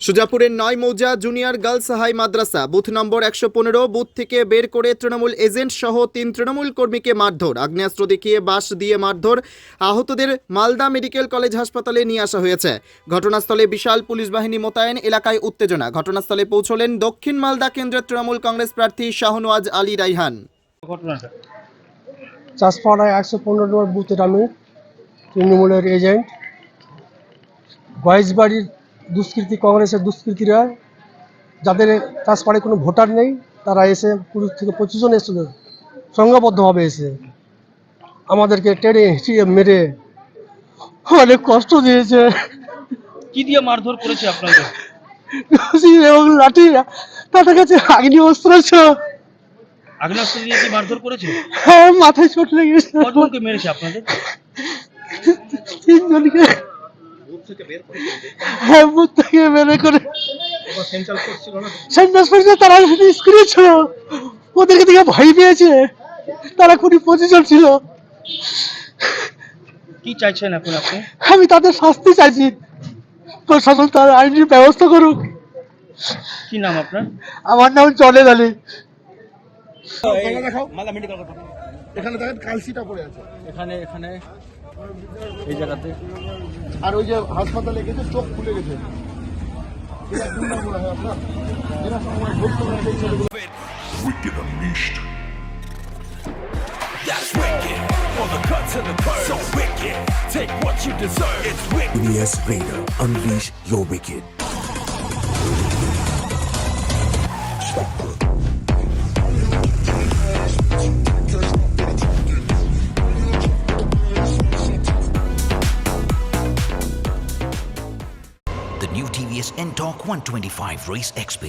সুজাপুরের ৯ মৌজা junior girls high মাদ্রাসা booth নম্বর ১১৫ booth থেকে বের করে তৃণমূল এজেন্ট সহ ৩ তৃণমূল কর্মীকে মারধর, আগ্নেয়াস্ত্র দেখিয়ে বাঁশ দিয়ে মারধর। আহতদের মালদা মেডিকেল কলেজ হাসপাতালে নিয়ে আসা হয়েছে। ঘটনাস্থলে বিশাল পুলিশ বাহিনী মোতায়েন, এলাকায় উত্তেজনা। ঘটনাস্থলে পৌঁছলেন দক্ষিণ মালদা কেন্দ্রের তৃণমূল কংগ্রেস প্রার্থী শাহনওয়াজ আলী রাইহান। ঘটনাটা চাষপাড়ায় ১১৫ নম্বর বুথের আমি তৃণমূলের এজেন্ট। গয়েশবাড়ির দুষ্কৃতী, কংগ্রেসের দুষ্কৃতীরা, যাদের চাষপাড়ায় কোনো ভোটার নেই, তারা এসে ২০ থেকে ২৫ জন এসেছিল, সংঘবদ্ধভাবে এসে আমাদেরকে টেনে হিঁচিয়ে মেরে অনেক কষ্ট দিয়েছে কি দিয়ে মারধর করেছে আপনাদের? এবং লাঠি, তাদের কাছে আগ্নেয়াস্ত্র ছিল। আগ্নেয়াস্ত্র দিয়ে কি মারধর করেছে? হ্যাঁ, মাথায় চোট লেগেছে। কতজনকে মেরেছে আপনাদের? ৩ জনকে। হ্যাঁ, বুথ থেকে বের করে সেন্টার করছে। তারা স্ক্রিনে ছিল, ওদেরকে দিকে ভয় পেয়েছে। তারা খুবই পজিশন ছিল। কি চাইছেন এখন আপনি? আমি তাদের শাস্তি চাইছি, প্রশাসন তার আইনি ব্যবস্থা করুক। কি নাম আপনার? আমার নাম জলে আলী। এখানে দেখেন কালসিটা পড়ে আছে, এখানে এই জায়গাতে। আর ওই যে হাসপাতালে গেছে চোখ খুলে গেছে। Wicked Unleashed. That's wicked. For the cut to the curve. So wicked. Take what you deserve. It's wicked. EBS Vader, unleash your wicked. The new TVS N-Torque 125 Race XP.